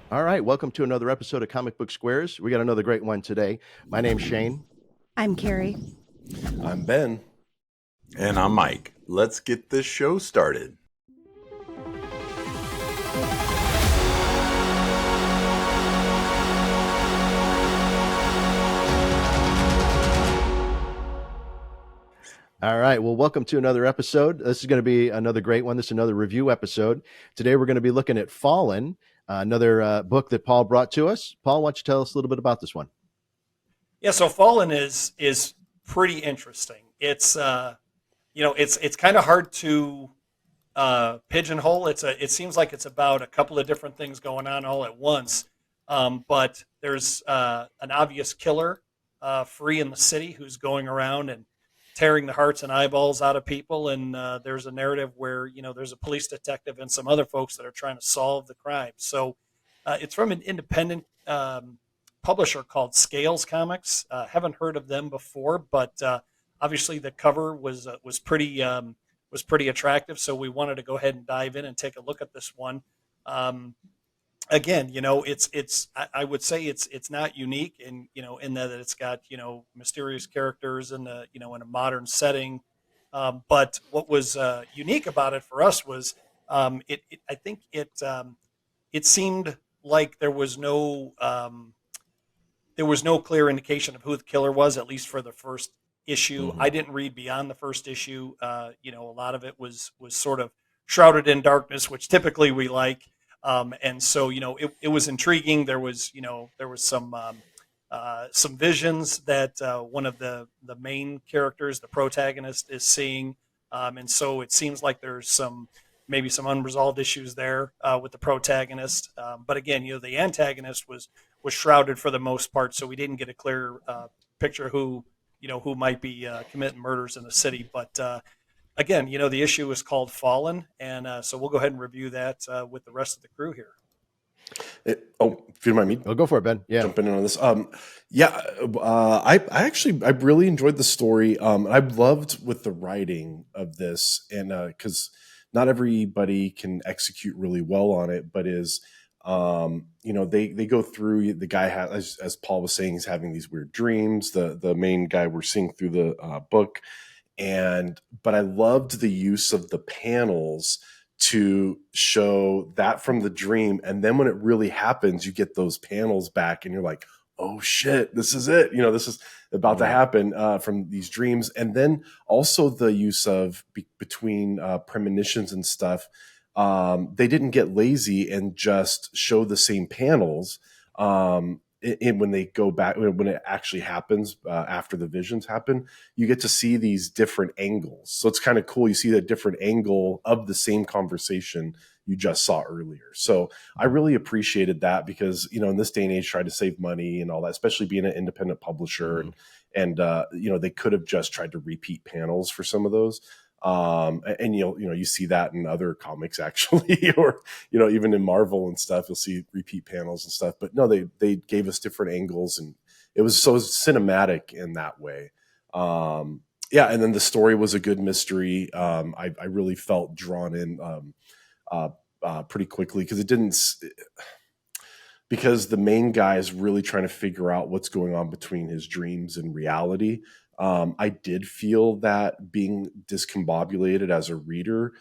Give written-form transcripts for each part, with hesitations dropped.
All right, welcome to another episode of Comic Book Squares. We got another great one today. My name's Shane. I'm Carrie. I'm Ben. And I'm Mike. Let's get this show started. All right, well, welcome to another episode. This is going to be another great one. This is another review episode. Today we're going to be looking at Fallen, another book that Paul brought to us. Paul, why don't you tell us a little bit about this one? Yeah, so Fallen is pretty interesting. It's kind of hard to pigeonhole. It seems like it's about a couple of different things going on all at once. But there's an obvious killer free in the city who's going around and tearing the hearts and eyeballs out of people. And there's a narrative where there's a police detective and some other folks that are trying to solve the crime. So it's from an independent publisher called Scales Comics. Haven't heard of them before, but obviously the cover was pretty attractive. So we wanted to go ahead and dive in and take a look at this one. Again, I would say it's not unique in that it's got mysterious characters in in a modern setting. But what was unique about it for us was I think it seemed like there was no clear indication of who the killer was, at least for the first issue. Mhm. I didn't read beyond the first issue. A lot of it was sort of shrouded in darkness, which typically we like. And so it was intriguing. There was some visions that one of the main characters, the protagonist, is seeing, and so it seems like there's maybe some unresolved issues there with the protagonist. But again, the antagonist was shrouded for the most part, so we didn't get a clear picture who might be committing murders in the city. But again, the issue is called Fallen, and so we'll go ahead and review that with the rest of the crew here. If you don't mind me Oh, go for it, Ben. Yeah. jumping in on this. I really enjoyed the story. I loved with the writing of this, and because not everybody can execute really well on it, but they go through. The guy has, as Paul was saying, he's having these weird dreams. The main guy we're seeing through the book, but I loved the use of the panels to show that from the dream, and then when it really happens, you get those panels back, and you're like, oh shit, this is it. This is about to happen from these dreams. And then also the use of between premonitions and stuff. They didn't get lazy and just show the same panels when they go back, when it actually happens after the visions happen. You get to see these different angles. So it's kind of cool. You see a different angle of the same conversation you just saw earlier. So I really appreciated that because, in this day and age, trying to save money and all that, especially being an independent publisher, and they could have just tried to repeat panels for some of those. And you see that in other comics actually, or even in Marvel and stuff, you'll see repeat panels and stuff. But no, they gave us different angles, and it was so cinematic in that way. And then the story was a good mystery. I really felt drawn in pretty quickly because the main guy is really trying to figure out what's going on between his dreams and reality. I did feel that being discombobulated as a reader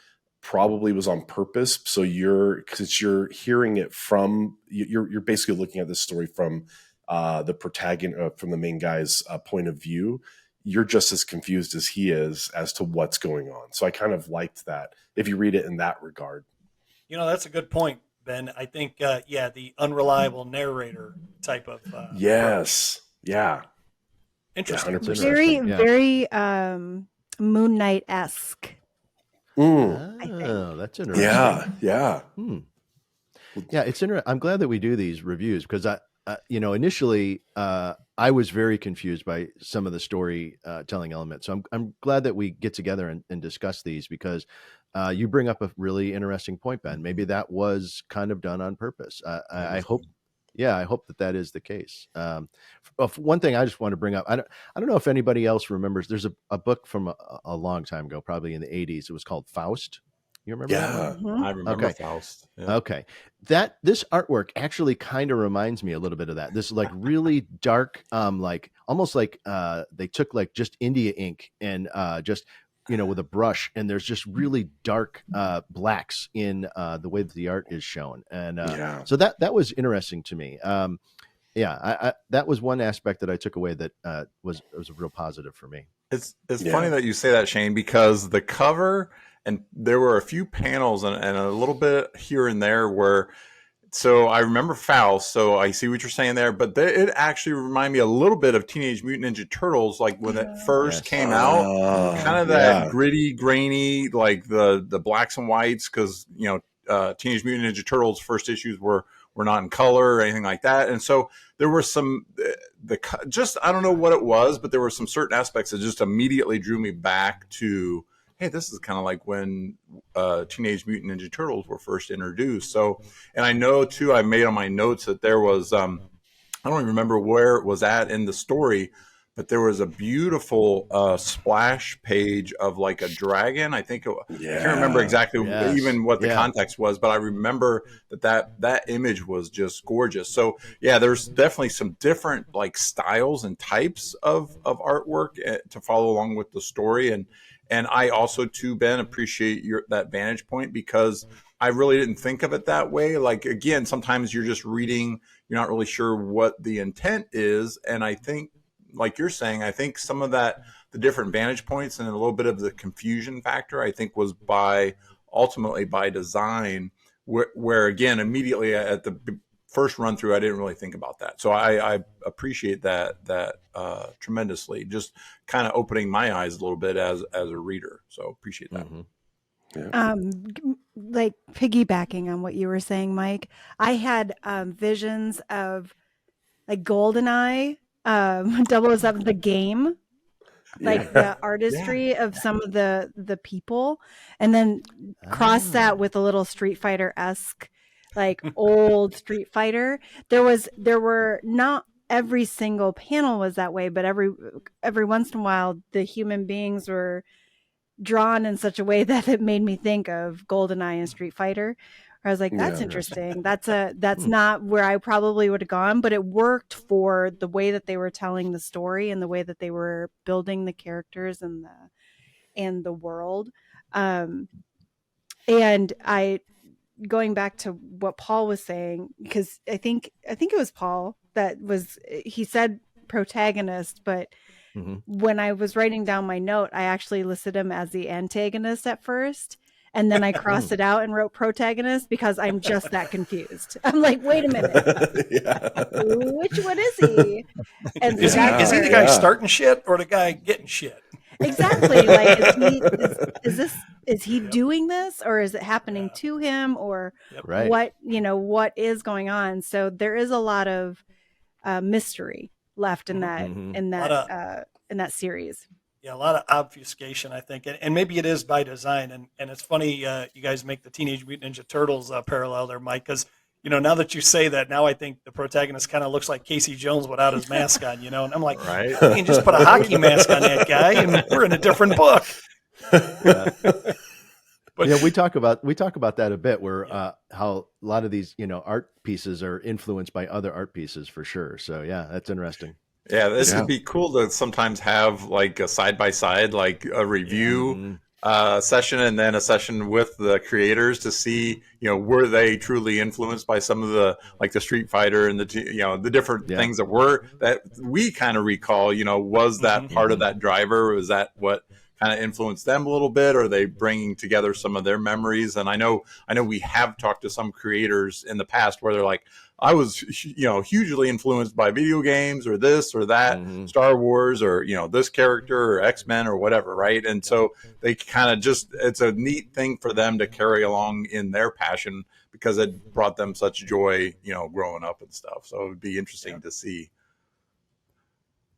probably was on purpose. So because you're hearing it from, you're basically looking at this story from the protagonist, from the main guy's point of view. You're just as confused as he is as to what's going on. So I kind of liked that if you read it in that regard. That's a good point, Ben. I think the unreliable narrator type of yes, yeah. Interesting. Yeah, 100%. Very, Yeah. very Moon Knight-esque. Oh, that's interesting. Yeah. Yeah, it's interesting. I'm glad that we do these reviews because initially I was very confused by some of the story telling elements. So I'm glad that we get together and discuss these because you bring up a really interesting point, Ben. Maybe that was kind of done on purpose. I hope. Yeah, I hope that is the case. One thing I just want to bring up, I don't know if anybody else remembers. There's a book from a long time ago, probably in the 80s. It was called Faust. You remember that one? Yeah. Mhm. I remember Okay. Faust. Yeah. Okay. This artwork actually kind of reminds me a little bit of that. This like really dark, like almost like they took like just India ink and just with a brush, and there's just really dark blacks in the way that the art is shown. And Yeah. so that was interesting to me. Yeah, I that was one aspect that I took away that was a real positive for me. It's Yeah. funny that you say that, Shane, because the cover and there were a few panels and a little bit here and there where. So I remember Faust, so I see what you're saying there, but it actually reminded me a little bit of Teenage Mutant Ninja Turtles, like when it first Yes. came out, kind of that Yeah. gritty, grainy, like the blacks and whites, because Teenage Mutant Ninja Turtles first issues were not in color or anything like that, and so there were some just I don't know what it was, but there were some certain aspects that just immediately drew me back to. Hey, this is kind of like when Teenage Mutant Ninja Turtles were first introduced. So, and I know too, I made on my notes that there was, I don't even remember where it was at in the story, but there was a beautiful splash page of like a dragon. I think I can't remember exactly even what the context was, but I remember that image was just gorgeous. So yeah, there's definitely some different like styles and types of artwork to follow along with the story. And I also, too, Ben, appreciate that vantage point because I really didn't think of it that way. Like, again, sometimes you're just reading, you're not really sure what the intent is. And I think, like you're saying, I think some of that, the different vantage points and a little bit of the confusion factor, I think was ultimately by design, where again, immediately at the first run through, I didn't really think about that. So I appreciate that tremendously. Just kind of opening my eyes a little bit as a reader. So appreciate that. Like piggybacking on what you were saying, Mike, I had visions of like GoldenEye, 007, the game, like the artistry of some of the people, and then cross that with a little Street Fighter-esque, like old Street Fighter. There were not every single panel was that way, but every once in a while the human beings were drawn in such a way that it made me think of GoldenEye and Street Fighter. I was like, that's interesting. That's not where I probably would have gone, but it worked for the way that they were telling the story and the way that they were building the characters and the world. And I, going back to what Paul was saying, because I think it was Paul he said protagonist, but when I was writing down my note, I actually listed him as the antagonist at first. And then I crossed it out and wrote protagonist because I'm just that confused. I'm like, wait a minute. Which one is he? And is he the guy starting shit or the guy getting shit? Exactly. Like, is he doing this, or is it happening to him, or what is going on? So there is a lot of mystery left in that series. Yeah, a lot of obfuscation, I think, and maybe it is by design. And it's funny you guys make the Teenage Mutant Ninja Turtles parallel there, Mike, because now that you say that, now I think the protagonist kind of looks like Casey Jones without his mask on, and I'm like, you can just put a hockey mask on that guy, and we're in a different book. But we talk about that a bit, where how a lot of these art pieces are influenced by other art pieces for sure. So yeah, that's interesting. Yeah, this would be cool to sometimes have like a side-by-side, like a review session and then a session with the creators to see, were they truly influenced by some of the, like the Street Fighter and the different things that we kind of recall, was that part of that driver? Was that what kind of influenced them a little bit? Or are they bringing together some of their memories? And I know we have talked to some creators in the past where they're like, I was, hugely influenced by video games or this or that, Star Wars or, this character or X-Men or whatever, right? And so they kind of it's a neat thing for them to carry along in their passion because it brought them such joy, growing up and stuff. So it would be interesting to see.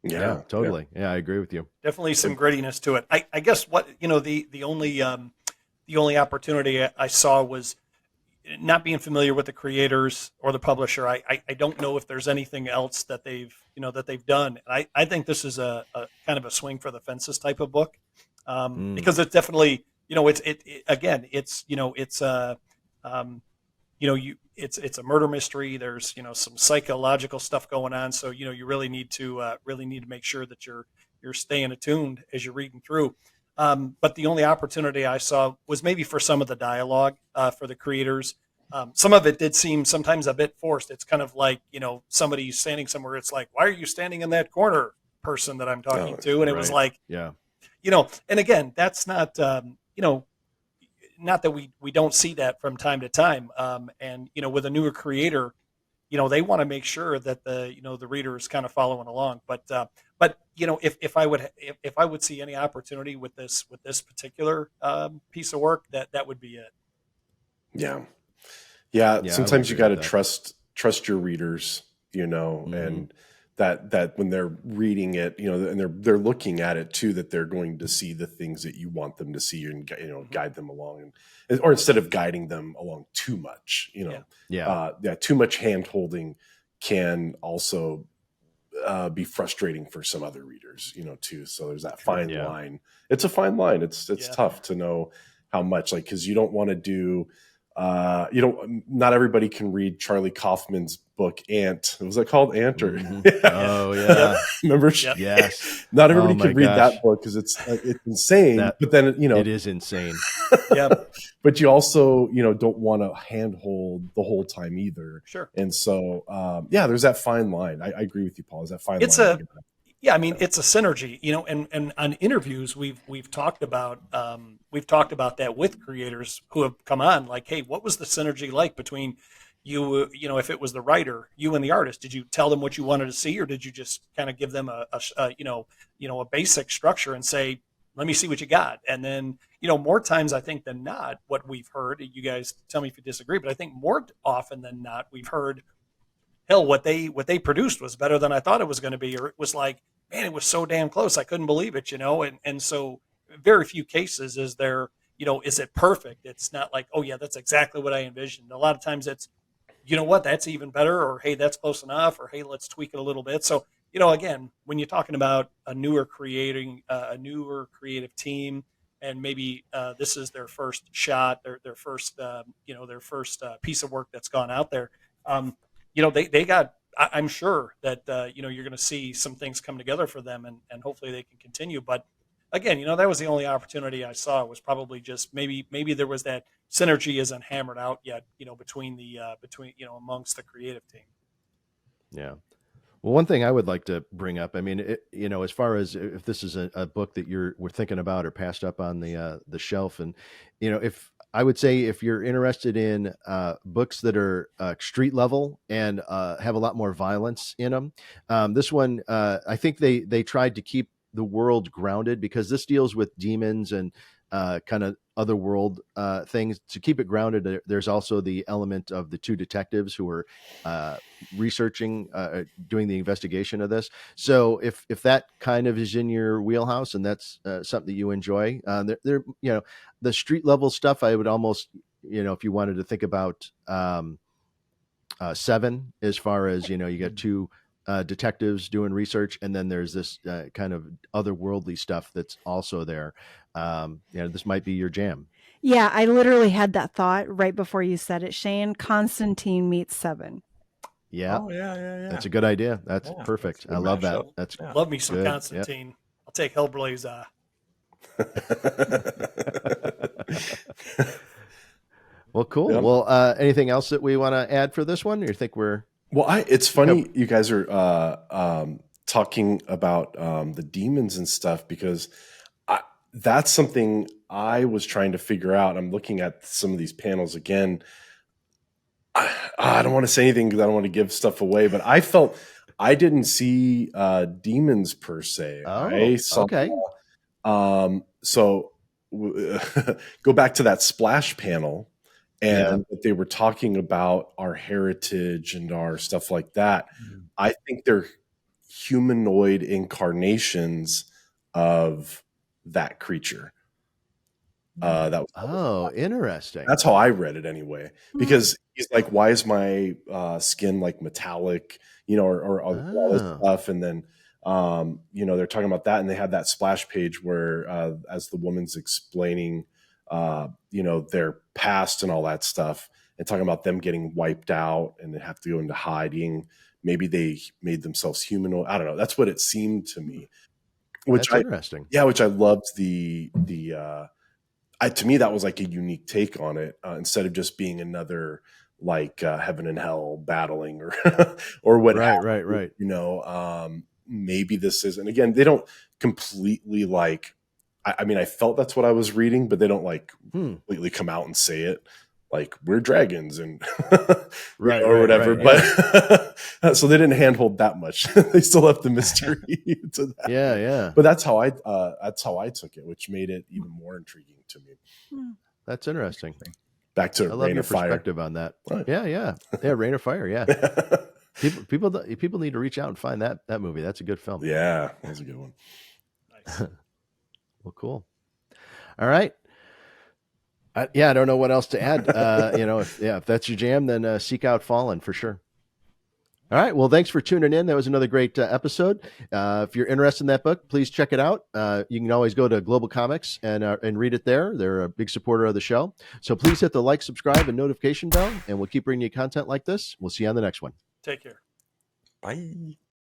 Yeah, totally. Yeah, I agree with you. Definitely some grittiness to it. I guess what, the only opportunity I saw was not being familiar with the creators or the publisher. I don't know if there's anything else that they've done. And I think this is a kind of a swing for the fences type of book, because it's definitely again, it's um, it's a murder mystery. There's some psychological stuff going on, so you really need to make sure that you're staying attuned as you're reading through. But the only opportunity I saw was maybe for some of the dialogue for the creators. Some of it did seem sometimes a bit forced. It's kind of like somebody standing somewhere. It's like, why are you standing in that corner, person that I'm talking to? And it was like, yeah, and again, that's not not that we don't see that from time to time. And with a newer creator, they want to make sure that the reader is kind of following along. But if I would see any opportunity with this particular piece of work, that would be it. Yeah. Yeah, I Sometimes would you agree got to with that. trust your readers, Mhm. and that when they're reading it, and they're looking at it too, that they're going to see the things that you want them to see, and guide them along, or instead of guiding them along too much, Yeah. too much hand holding can also be frustrating for some other readers, too. So there's that fine Yeah. line. It's a fine line. It's Yeah. tough to know how much, like, because you don't want to do, not everybody can read Charlie Kaufman's book Ant. Was that called Ant or? Mhm. Oh yeah, Remember? Yep. yes. Not Oh everybody my can read gosh, that book because it's insane. that But then it is insane. Yep. but you also don't want to handhold the whole time either. Sure. And so there's that fine line. I agree with you, Paul. Is that fine It's line? Yeah, I mean, it's a synergy, and on interviews we've talked about that with creators who have come on, like, hey, what was the synergy like between you, if it was the writer, you and the artist? Did you tell them what you wanted to see, or did you just kind of give them a basic structure and say, let me see what you got? And then, more times I think than not, what we've heard, you guys tell me if you disagree, but I think more often than not, we've heard, hell, what they produced was better than I thought it was going to be, or it was like, man, it was so damn close, I couldn't believe it, and so very few cases is there, is it perfect? It's not like, oh yeah, that's exactly what I envisioned. A lot of times it's, what, that's even better, or hey, that's close enough, or hey, let's tweak it a little bit. So again, when you're talking about a newer creative team, and maybe this is their first shot, their first piece of work that's gone out there. They got. I'm sure that you're going to see some things come together for them, and hopefully they can continue. But again, that was the only opportunity I saw. Was probably just maybe there was that synergy isn't hammered out yet. Between amongst the creative team. Yeah. Well, one thing I would like to bring up, I mean, as far as if this is a book that we're thinking about or passed up on the shelf, and if I would say if you're interested in books that are street level and have a lot more violence in them, this one I think they tried to keep the world grounded, because this deals with demons and kind of other world things. To keep it grounded, there's also the element of the two detectives who are researching, doing the investigation of this. So if that kind of is in your wheelhouse and that's something that you enjoy, they're the street level stuff, I would almost, if you wanted to think about Seven, as far as you get two detectives doing research, and then there's this kind of otherworldly stuff that's also there. This might be your jam. Yeah, I literally had that thought right before you said it, Shane. Constantine meets Seven. Yeah. Oh yeah. That's a good idea. That's Yeah, perfect. that's a I good love mashup. that. That's Yeah. Love me some good. Yep. Constantine. I'll take Hellblazer. Well, cool. Yep. Well, anything else that we want to add for this one? Or you think we're It's funny you guys are talking about the demons and stuff, because that's something I was trying to figure out. I'm looking at some of these panels again. I don't want to say anything because I don't want to give stuff away, but I felt I didn't see demons per se. I saw okay. So go back to that splash panel, and they were talking about our heritage and our stuff like that. I think they're humanoid incarnations of that creature. That was interesting. That's how I read it anyway, because he's like, why is my skin like metallic, or all this stuff. And then, they're talking about that, and they had that splash page where, as the woman's explaining their past and all that stuff, and talking about them getting wiped out and they have to go into hiding. Maybe they made themselves humanoid. I don't know. That's what it seemed to me. That's interesting. Yeah, which I loved to me that was like a unique take on it, instead of just being another like heaven and hell battling or or what Right. maybe this isn't, again, they don't completely like, I mean, I felt that's what I was reading, but they don't like completely come out and say it like we're dragons and or whatever. But so they didn't handhold that much. They still left the mystery to that. Yeah. But that's how I took it, which made it even more intriguing to me. That's interesting. Back to I love Rain your of Fire. perspective on that. Right. Yeah, Rain of Fire. Yeah, people need to reach out and find that movie. That's a good film. Yeah, that's a good one. Nice. Well, cool. All right. I don't know what else to add. If that's your jam, then seek out Fallen for sure. All right. Well, thanks for tuning in. That was another great episode. If you're interested in that book, please check it out. You can always go to Global Comics and read it there. They're a big supporter of the show. So please hit the like, subscribe, and notification bell, and we'll keep bringing you content like this. We'll see you on the next one. Take care. Bye.